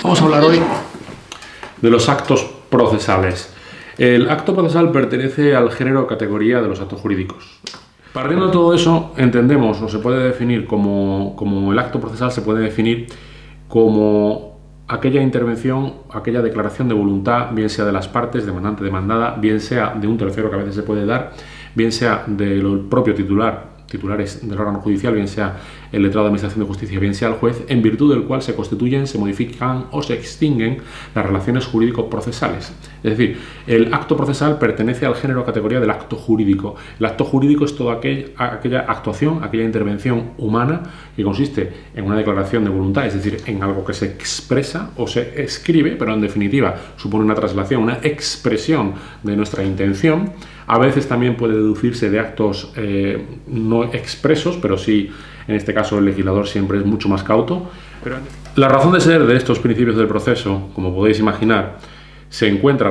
Vamos a hablar hoy de los actos procesales. El acto procesal pertenece al género o categoría de los actos jurídicos. Partiendo de todo eso, entendemos o se puede definir como el acto procesal se puede definir como aquella intervención, aquella declaración de voluntad, bien sea de las partes, demandante, demandada, bien sea de un tercero que a veces se puede dar, bien sea del propio titulares del órgano judicial, bien sea el letrado de Administración de Justicia, bien sea el juez, en virtud del cual se constituyen, se modifican o se extinguen las relaciones jurídico-procesales. Es decir, el acto procesal pertenece al género o categoría del acto jurídico. El acto jurídico es toda aquella actuación, aquella intervención humana que consiste en una declaración de voluntad, es decir, en algo que se expresa o se escribe, pero en definitiva supone una traslación, una expresión de nuestra intención. A veces también puede deducirse de actos no expresos, pero sí, en este caso el legislador siempre es mucho más cauto. Pero la razón de ser de estos principios del proceso, como podéis imaginar,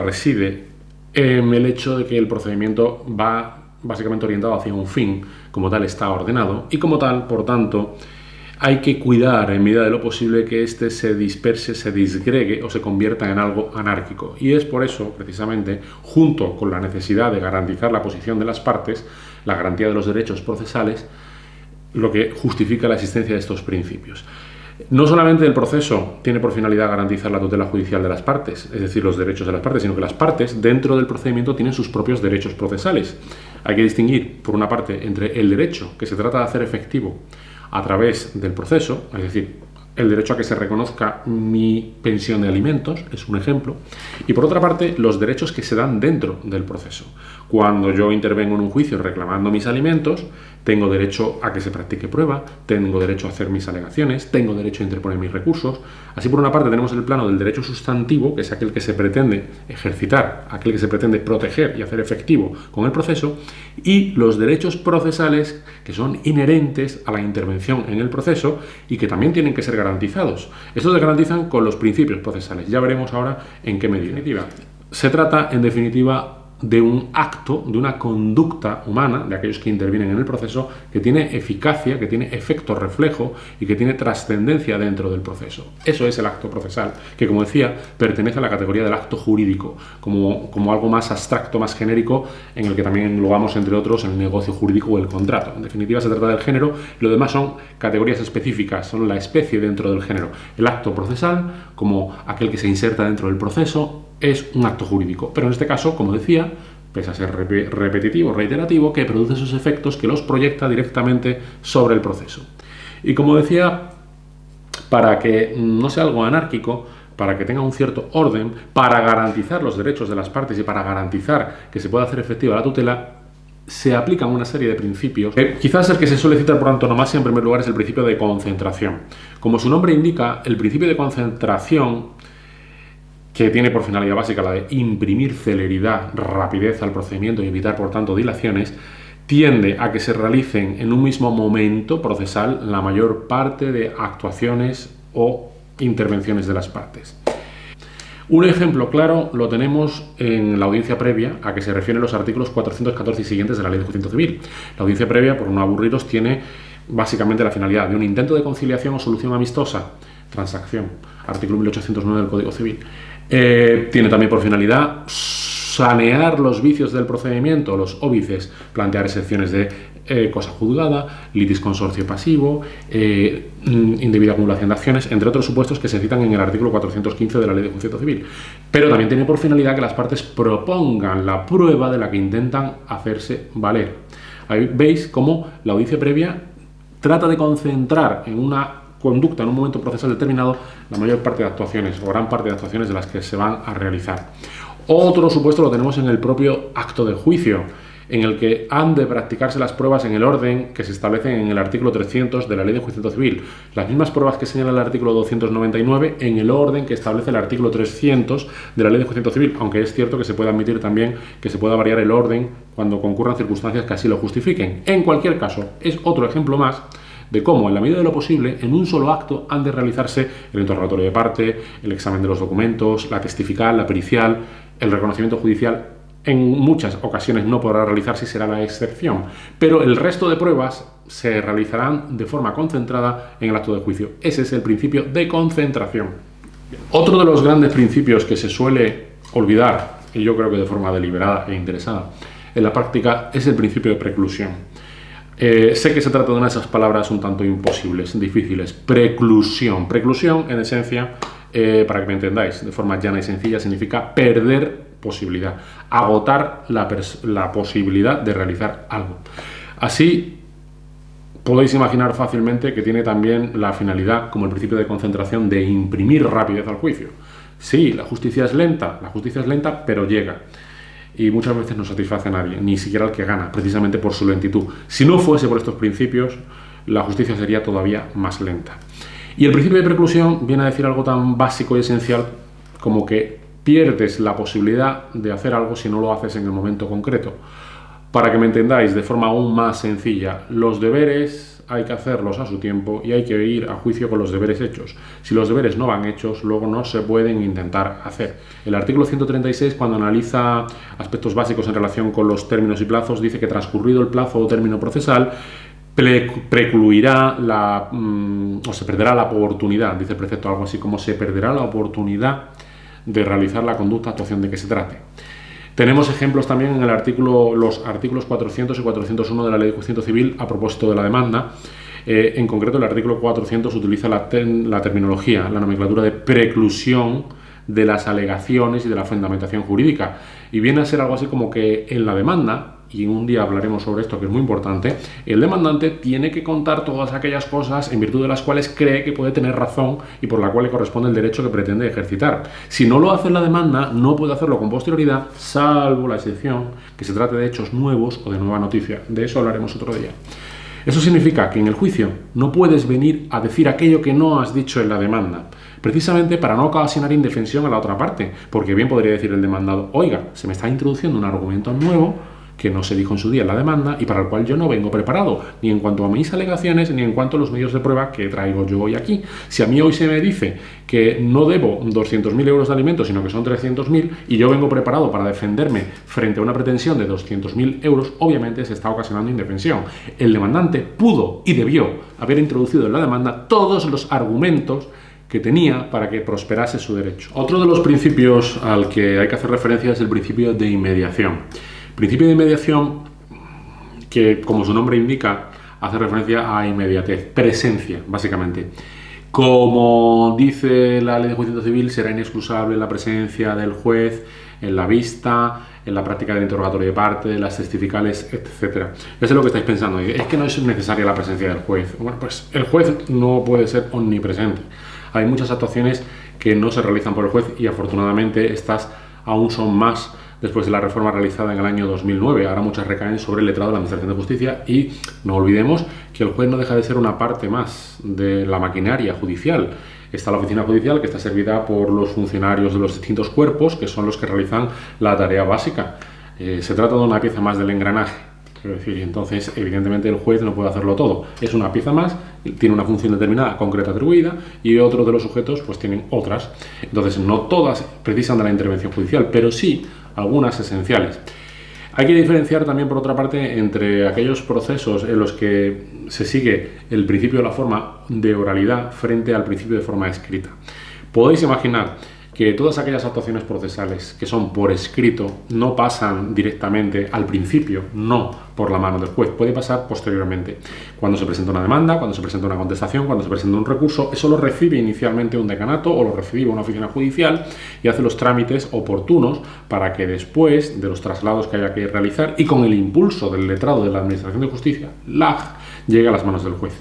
reside en el hecho de que el procedimiento va básicamente orientado hacia un fin, como tal está ordenado, y como tal, por tanto, hay que cuidar en medida de lo posible que éste se disperse, se disgregue o se convierta en algo anárquico. Y es por eso, precisamente, junto con la necesidad de garantizar la posición de las partes, la garantía de los derechos procesales, lo que justifica la existencia de estos principios. No solamente el proceso tiene por finalidad garantizar la tutela judicial de las partes, es decir, los derechos de las partes, sino que las partes dentro del procedimiento tienen sus propios derechos procesales. Hay que distinguir, por una parte, entre el derecho que se trata de hacer efectivo a través del proceso, es decir, el derecho a que se reconozca mi pensión de alimentos, es un ejemplo, y por otra parte, los derechos que se dan dentro del proceso. Cuando yo intervengo en un juicio reclamando mis alimentos, tengo derecho a que se practique prueba, tengo derecho a hacer mis alegaciones, tengo derecho a interponer mis recursos. Así, por una parte, tenemos el plano del derecho sustantivo, que es aquel que se pretende ejercitar, aquel que se pretende proteger y hacer efectivo con el proceso, y los derechos procesales, que son inherentes a la intervención en el proceso y que también tienen que ser garantizados. Estos se garantizan con los principios procesales. Ya veremos ahora en qué medida. Se trata, en definitiva, de un acto, de una conducta humana, de aquellos que intervienen en el proceso, que tiene eficacia, que tiene efecto reflejo y que tiene trascendencia dentro del proceso. Eso es el acto procesal, que, como decía, pertenece a la categoría del acto jurídico, como algo más abstracto, más genérico, en el que también englobamos, entre otros, el negocio jurídico o el contrato. En definitiva, se trata del género, y lo demás son categorías específicas, son la especie dentro del género. El acto procesal, como aquel que se inserta dentro del proceso, es un acto jurídico, pero en este caso, como decía, pese a ser repetitivo, reiterativo, que produce esos efectos que los proyecta directamente sobre el proceso. Y como decía, para que no sea algo anárquico, para que tenga un cierto orden, para garantizar los derechos de las partes y para garantizar que se pueda hacer efectiva la tutela, se aplican una serie de principios. Quizás el que se suele citar por antonomasia en primer lugar es el principio de concentración. Como su nombre indica, el principio de concentración, que tiene por finalidad básica la de imprimir celeridad, rapidez al procedimiento y evitar, por tanto, dilaciones, tiende a que se realicen en un mismo momento procesal la mayor parte de actuaciones o intervenciones de las partes. Un ejemplo claro lo tenemos en la audiencia previa, a que se refieren los artículos 414 y siguientes de la Ley de Enjuiciamiento Civil. La audiencia previa, por no aburriros, tiene básicamente la finalidad de un intento de conciliación o solución amistosa, transacción, artículo 1809 del Código Civil. Tiene también por finalidad sanear los vicios del procedimiento, los óbices, plantear excepciones de cosa juzgada, litis consorcio pasivo, indebida acumulación de acciones, entre otros supuestos que se citan en el artículo 415 de la Ley de Enjuiciamiento Civil. Pero también tiene por finalidad que las partes propongan la prueba de la que intentan hacerse valer. Ahí veis cómo la audiencia previa trata de concentrar en una conducta, en un momento procesal determinado, la mayor parte de actuaciones o gran parte de actuaciones de las que se van a realizar. Otro supuesto lo tenemos en el propio acto de juicio, en el que han de practicarse las pruebas en el orden que se establecen en el artículo 300 de la Ley de Enjuiciamiento Civil. Las mismas pruebas que señala el artículo 299 en el orden que establece el artículo 300 de la Ley de Enjuiciamiento Civil, aunque es cierto que se puede admitir también que se pueda variar el orden cuando concurran circunstancias que así lo justifiquen. En cualquier caso, es otro ejemplo más de cómo, en la medida de lo posible, en un solo acto han de realizarse el interrogatorio de parte, el examen de los documentos, la testifical, la pericial, el reconocimiento judicial. En muchas ocasiones no podrá realizarse y será la excepción, pero el resto de pruebas se realizarán de forma concentrada en el acto de juicio. Ese es el principio de concentración. Otro de los grandes principios que se suele olvidar, y yo creo que de forma deliberada e interesada, en la práctica es el principio de preclusión. Sé que se trata de una de esas palabras un tanto imposibles, difíciles. Preclusión. Preclusión, en esencia, para que me entendáis, de forma llana y sencilla, significa perder posibilidad, agotar la posibilidad de realizar algo. Así, podéis imaginar fácilmente que tiene también la finalidad, como el principio de concentración, de imprimir rapidez al juicio. Sí, la justicia es lenta, pero llega. Y muchas veces no satisface a nadie, ni siquiera al que gana, precisamente por su lentitud. Si no fuese por estos principios, la justicia sería todavía más lenta. Y el principio de preclusión viene a decir algo tan básico y esencial como que pierdes la posibilidad de hacer algo si no lo haces en el momento concreto. Para que me entendáis de forma aún más sencilla, los deberes hay que hacerlos a su tiempo y hay que ir a juicio con los deberes hechos. Si los deberes no van hechos, luego no se pueden intentar hacer. El artículo 136, cuando analiza aspectos básicos en relación con los términos y plazos, dice que transcurrido el plazo o término procesal, precluirá o se perderá la oportunidad, dice el precepto algo así como se perderá la oportunidad de realizar la conducta, actuación de que se trate. Tenemos ejemplos también en los artículos 400 y 401 de la Ley de Enjuiciamiento Civil a propósito de la demanda. En concreto, el artículo 400 utiliza la terminología, la nomenclatura de preclusión de las alegaciones y de la fundamentación jurídica. Y viene a ser algo así como que en la demanda, y un día hablaremos sobre esto que es muy importante, el demandante tiene que contar todas aquellas cosas en virtud de las cuales cree que puede tener razón y por la cual le corresponde el derecho que pretende ejercitar. Si no lo hace en la demanda, no puede hacerlo con posterioridad, salvo la excepción que se trate de hechos nuevos o de nueva noticia. De eso hablaremos otro día. Eso significa que en el juicio no puedes venir a decir aquello que no has dicho en la demanda, precisamente para no ocasionar indefensión a la otra parte, porque bien podría decir el demandado: oiga, se me está introduciendo un argumento nuevo que no se dijo en su día en la demanda y para el cual yo no vengo preparado, ni en cuanto a mis alegaciones, ni en cuanto a los medios de prueba que traigo yo hoy aquí. Si a mí hoy se me dice que no debo 200.000 euros de alimentos, sino que son 300.000, y yo vengo preparado para defenderme frente a una pretensión de 200.000 euros, obviamente se está ocasionando indefensión. El demandante pudo y debió haber introducido en la demanda todos los argumentos que tenía para que prosperase su derecho. Otro de los principios al que hay que hacer referencia es el principio de inmediación. Principio de inmediación que, como su nombre indica, hace referencia a inmediatez, presencia, básicamente. Como dice la Ley de Enjuiciamiento Civil, será inexcusable la presencia del juez en la vista, en la práctica del interrogatorio de parte, las testificales, etc. Eso es lo que estáis pensando. Es que no es necesaria la presencia del juez. Bueno, pues el juez no puede ser omnipresente. Hay muchas actuaciones que no se realizan por el juez y afortunadamente estas aún son más después de la reforma realizada en el año 2009. Ahora muchas recaen sobre el letrado de la Administración de Justicia y no olvidemos que el juez no deja de ser una parte más de la maquinaria judicial. Está la oficina judicial, que está servida por los funcionarios de los distintos cuerpos, que son los que realizan la tarea básica. Se trata de una pieza más del engranaje. Es decir, entonces, evidentemente, el juez no puede hacerlo todo. Es una pieza más, tiene una función determinada, concreta, atribuida, y otros de los sujetos pues tienen otras. Entonces, no todas precisan de la intervención judicial, pero sí algunas esenciales. Hay que diferenciar también, por otra parte, entre aquellos procesos en los que se sigue el principio de la forma de oralidad frente al principio de forma escrita. Podéis imaginar que todas aquellas actuaciones procesales que son por escrito no pasan directamente al principio, no por la mano del juez, puede pasar posteriormente. Cuando se presenta una demanda, cuando se presenta una contestación, cuando se presenta un recurso, eso lo recibe inicialmente un decanato o lo recibe una oficina judicial y hace los trámites oportunos para que después de los traslados que haya que realizar y con el impulso del letrado de la Administración de Justicia, LAJ, llegue a las manos del juez.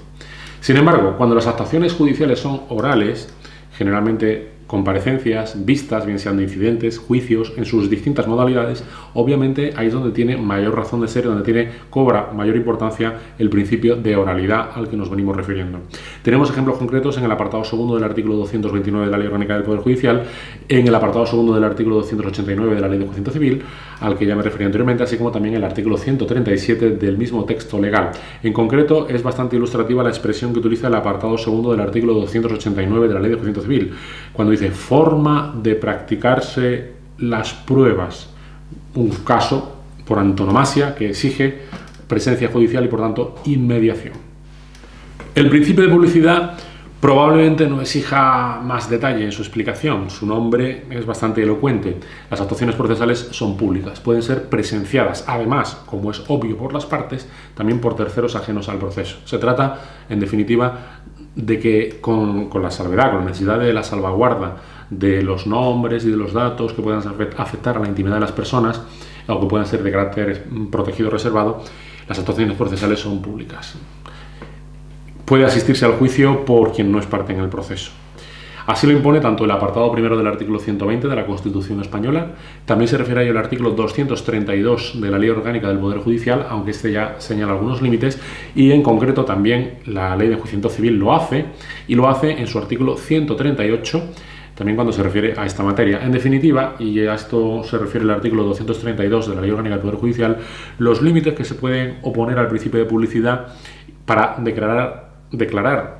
Sin embargo, cuando las actuaciones judiciales son orales, generalmente comparecencias, vistas, bien sean de incidentes, juicios, en sus distintas modalidades, obviamente ahí es donde tiene mayor razón de ser, donde cobra mayor importancia el principio de oralidad al que nos venimos refiriendo. Tenemos ejemplos concretos en el apartado segundo del artículo 229 de la Ley Orgánica del Poder Judicial, en el apartado segundo del artículo 289 de la Ley de Enjuiciamiento Civil, al que ya me referí anteriormente, así como también el artículo 137 del mismo texto legal. En concreto, es bastante ilustrativa la expresión que utiliza el apartado segundo del artículo 289 de la Ley de Enjuiciamiento Civil, cuando dice forma de practicarse las pruebas, un caso por antonomasia que exige presencia judicial y por tanto inmediación. El principio de publicidad probablemente no exija más detalle en su explicación. Su nombre es bastante elocuente. Las actuaciones procesales son públicas, pueden ser presenciadas. Además, como es obvio por las partes, también por terceros ajenos al proceso. Se trata, en definitiva, de que con la salvedad, con la necesidad de la salvaguarda de los nombres y de los datos que puedan afectar a la intimidad de las personas, o que puedan ser de carácter protegido o reservado, las actuaciones procesales son públicas. Puede asistirse al juicio por quien no es parte en el proceso. Así lo impone tanto el apartado primero del artículo 120 de la Constitución española, también se refiere a ello el artículo 232 de la Ley Orgánica del Poder Judicial, aunque este ya señala algunos límites, y en concreto también la Ley de Enjuiciamiento Civil lo hace, y lo hace en su artículo 138, también cuando se refiere a esta materia. En definitiva, y a esto se refiere el artículo 232 de la Ley Orgánica del Poder Judicial, los límites que se pueden oponer al principio de publicidad para declarar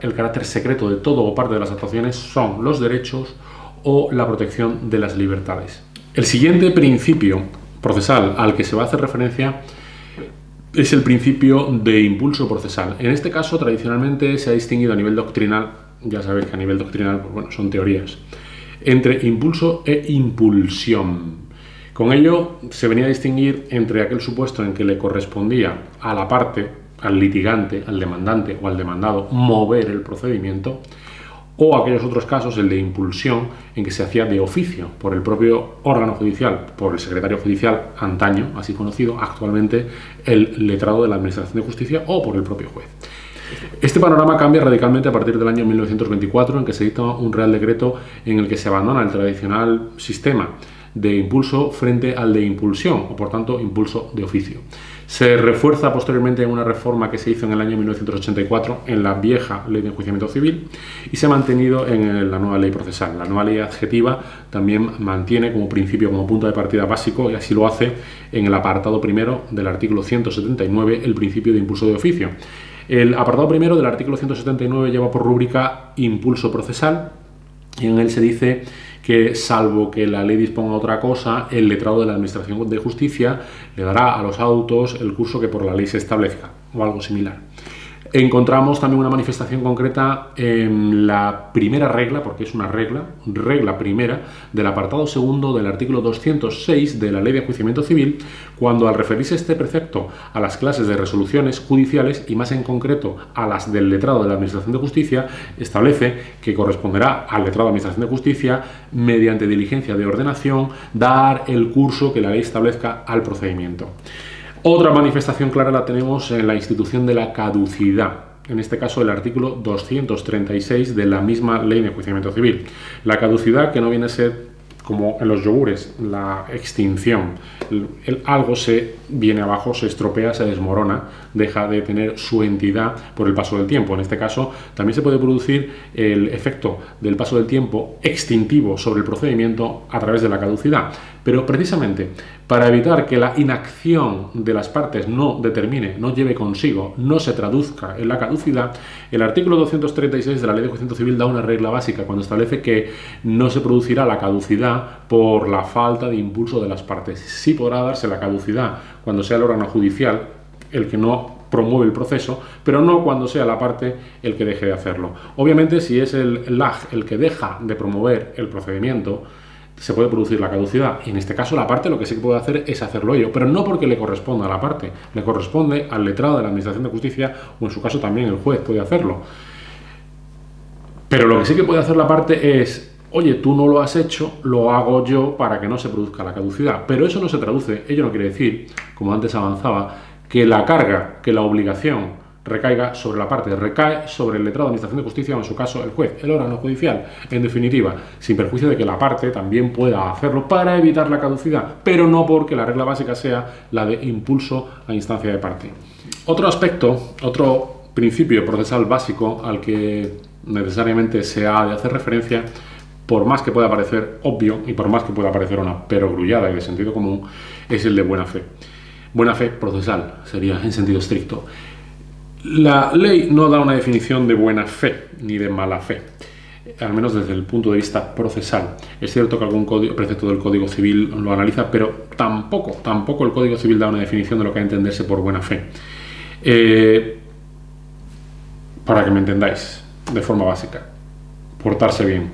el carácter secreto de todo o parte de las actuaciones son los derechos o la protección de las libertades. El siguiente principio procesal al que se va a hacer referencia es el principio de impulso procesal. En este caso, tradicionalmente se ha distinguido a nivel doctrinal, ya sabéis que a nivel doctrinal pues bueno, son teorías, entre impulso e impulsión. Con ello se venía a distinguir entre aquel supuesto en que le correspondía a la parte, al litigante, al demandante o al demandado, mover el procedimiento, o aquellos otros casos, el de impulsión, en que se hacía de oficio por el propio órgano judicial, por el secretario judicial, antaño, así conocido, actualmente el letrado de la Administración de Justicia, o por el propio juez. Este panorama cambia radicalmente a partir del año 1924, en que se dicta un Real Decreto en el que se abandona el tradicional sistema de impulso frente al de impulsión, o por tanto impulso de oficio. Se refuerza posteriormente en una reforma que se hizo en el año 1984 en la vieja Ley de Enjuiciamiento Civil y se ha mantenido en la nueva Ley Procesal. La nueva Ley Adjetiva también mantiene como principio, como punto de partida básico, y así lo hace en el apartado primero del artículo 179, el principio de impulso de oficio. El apartado primero del artículo 179 lleva por rúbrica impulso procesal, y en él se dice que, salvo que la ley disponga otra cosa, el letrado de la Administración de Justicia le dará a los autos el curso que por la ley se establezca, o algo similar. Encontramos también una manifestación concreta en la primera regla, porque es una regla primera, del apartado segundo del artículo 206 de la Ley de Enjuiciamiento Civil, cuando al referirse este precepto a las clases de resoluciones judiciales, y más en concreto a las del letrado de la Administración de Justicia, establece que corresponderá al letrado de Administración de Justicia, mediante diligencia de ordenación, dar el curso que la ley establezca al procedimiento. Otra manifestación clara la tenemos en la institución de la caducidad, en este caso el artículo 236 de la misma Ley de Enjuiciamiento Civil. La caducidad, que no viene a ser, como en los yogures, la extinción. Algo se viene abajo, se estropea, se desmorona, deja de tener su entidad por el paso del tiempo. En este caso también se puede producir el efecto del paso del tiempo extintivo sobre el procedimiento a través de la caducidad. Pero precisamente para evitar que la inacción de las partes no determine, no lleve consigo, no se traduzca en la caducidad, el artículo 236 de la Ley de Enjuiciamiento Civil da una regla básica cuando establece que no se producirá la caducidad por la falta de impulso de las partes. Sí podrá darse la caducidad cuando sea el órgano judicial el que no promueve el proceso, pero no cuando sea la parte el que deje de hacerlo. Obviamente, si es el LAJ el que deja de promover el procedimiento, se puede producir la caducidad, y en este caso la parte lo que sí que puede hacer es hacerlo ello, pero no porque le corresponda a la parte, le corresponde al letrado de la Administración de Justicia, o en su caso también el juez puede hacerlo. Pero lo que sí que puede hacer la parte es: oye, tú no lo has hecho, lo hago yo para que no se produzca la caducidad. Pero eso no se traduce, ello no quiere decir, como antes avanzaba, que la carga, que la obligación recaiga sobre la parte, recae sobre el letrado de Administración de Justicia, o en su caso el juez, el órgano judicial, en definitiva, sin perjuicio de que la parte también pueda hacerlo para evitar la caducidad, pero no porque la regla básica sea la de impulso a instancia de parte. Otro aspecto, otro principio procesal básico al que necesariamente se ha de hacer referencia, por más que pueda parecer obvio y por más que pueda parecer una perogrullada y de sentido común, es el de buena fe. Buena fe procesal sería en sentido estricto. La ley no da una definición de buena fe ni de mala fe, al menos desde el punto de vista procesal. Es cierto que algún precepto del Código Civil lo analiza, pero tampoco el Código Civil da una definición de lo que ha de entenderse por buena fe. Para que me entendáis de forma básica, portarse bien,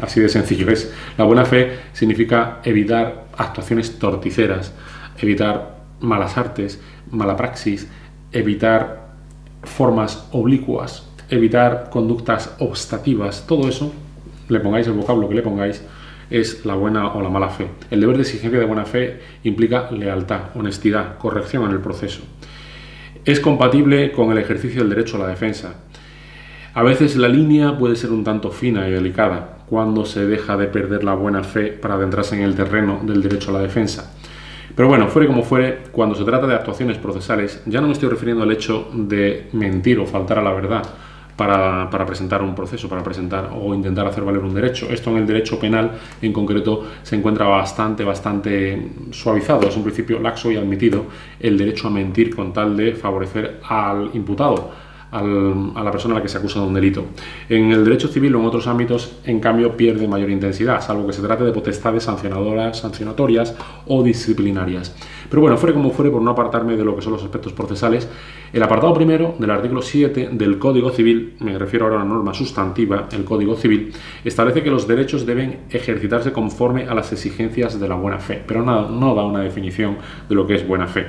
así de sencillo es. La buena fe significa evitar actuaciones torticeras, evitar malas artes, mala praxis, evitar formas oblicuas, evitar conductas obstativas. Todo eso, le pongáis el vocablo que le pongáis, es la buena o la mala fe. El deber de exigencia de buena fe implica lealtad, honestidad, corrección en el proceso. Es compatible con el ejercicio del derecho a la defensa. A veces la línea puede ser un tanto fina y delicada cuando se deja de perder la buena fe para adentrarse en el terreno del derecho a la defensa. Pero bueno, fuere como fuere, cuando se trata de actuaciones procesales, ya no me estoy refiriendo al hecho de mentir o faltar a la verdad para presentar un proceso, para presentar o intentar hacer valer un derecho. Esto en el derecho penal en concreto se encuentra bastante suavizado. Es un principio laxo y admitido el derecho a mentir con tal de favorecer al imputado, a la persona a la que se acusa de un delito. En el derecho civil o en otros ámbitos, en cambio, pierde mayor intensidad, salvo que se trate de potestades sancionatorias o disciplinarias. Pero bueno, fuere como fuere, por no apartarme de lo que son los aspectos procesales, el apartado primero del artículo 7 del Código Civil, me refiero ahora a la norma sustantiva, el Código Civil, establece que los derechos deben ejercitarse conforme a las exigencias de la buena fe, pero no da una definición de lo que es buena fe.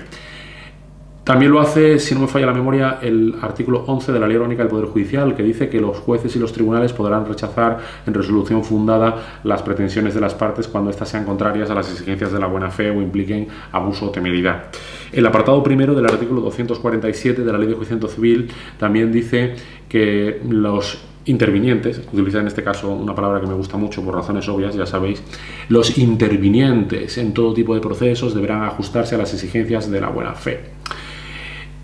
También lo hace, si no me falla la memoria, el artículo 11 de la Ley Orgánica del Poder Judicial, que dice que los jueces y los tribunales podrán rechazar en resolución fundada las pretensiones de las partes cuando éstas sean contrarias a las exigencias de la buena fe o impliquen abuso o temeridad. El apartado primero del artículo 247 de la Ley de Enjuiciamiento Civil también dice que los intervinientes, utiliza en este caso una palabra que me gusta mucho por razones obvias, ya sabéis, los intervinientes en todo tipo de procesos deberán ajustarse a las exigencias de la buena fe.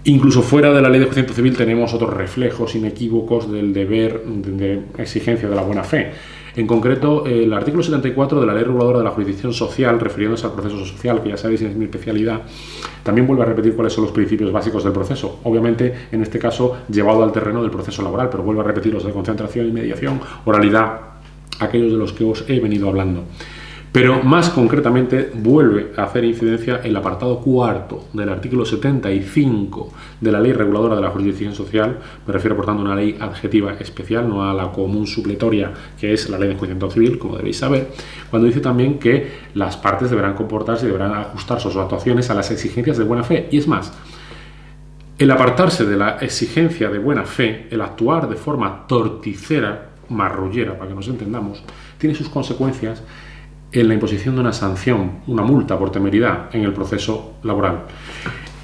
Incluso fuera de la Ley de Enjuiciamiento Civil tenemos otros reflejos inequívocos del deber de exigencia de la buena fe. En concreto, el artículo 74 de la Ley Reguladora de la Jurisdicción Social, refiriéndose al proceso social, que ya sabéis es mi especialidad, también vuelve a repetir cuáles son los principios básicos del proceso. Obviamente, en este caso, llevado al terreno del proceso laboral, pero vuelve a repetir los de concentración y mediación, oralidad, aquellos de los que os he venido hablando. Pero más concretamente vuelve a hacer incidencia el apartado cuarto del artículo 75 de la Ley Reguladora de la Jurisdicción Social. Me refiero, por tanto, a una ley adjetiva especial, no a la común supletoria que es la Ley de Enjuiciamiento Civil, como debéis saber, cuando dice también que las partes deberán comportarse y deberán ajustar sus actuaciones a las exigencias de buena fe. Y es más, el apartarse de la exigencia de buena fe, el actuar de forma torticera, marrullera, para que nos entendamos, tiene sus consecuencias en la imposición de una sanción, una multa por temeridad en el proceso laboral.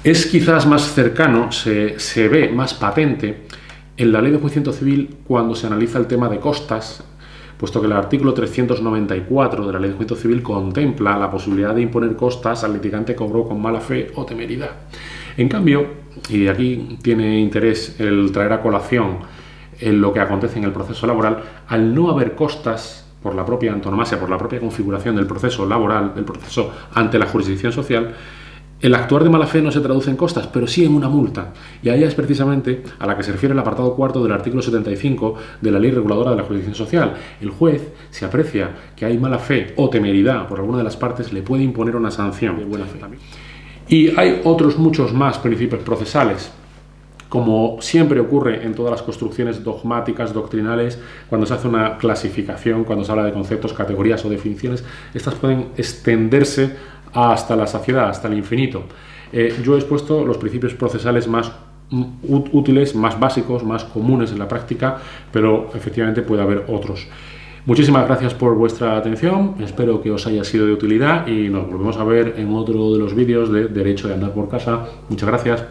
Es quizás más cercano, se ve más patente en la Ley de Enjuiciamiento Civil cuando se analiza el tema de costas, puesto que el artículo 394 de la Ley de Enjuiciamiento Civil contempla la posibilidad de imponer costas al litigante que obró con mala fe o temeridad. En cambio, y aquí tiene interés el traer a colación en lo que acontece en el proceso laboral, al no haber costas por la propia antonomasia, por la propia configuración del proceso laboral, del proceso ante la jurisdicción social, el actuar de mala fe no se traduce en costas, pero sí en una multa. Y ahí es precisamente a la que se refiere el apartado cuarto del artículo 75 de la Ley Reguladora de la Jurisdicción Social. El juez, si aprecia que hay mala fe o temeridad por alguna de las partes, le puede imponer una sanción de buena fe. Y hay otros muchos más principios procesales. Como siempre ocurre en todas las construcciones dogmáticas, doctrinales, cuando se hace una clasificación, cuando se habla de conceptos, categorías o definiciones, estas pueden extenderse hasta la saciedad, hasta el infinito. Yo he expuesto los principios procesales más útiles, más básicos, más comunes en la práctica, pero efectivamente puede haber otros. Muchísimas gracias por vuestra atención, espero que os haya sido de utilidad y nos volvemos a ver en otro de los vídeos de Derecho de Andar por Casa. Muchas gracias.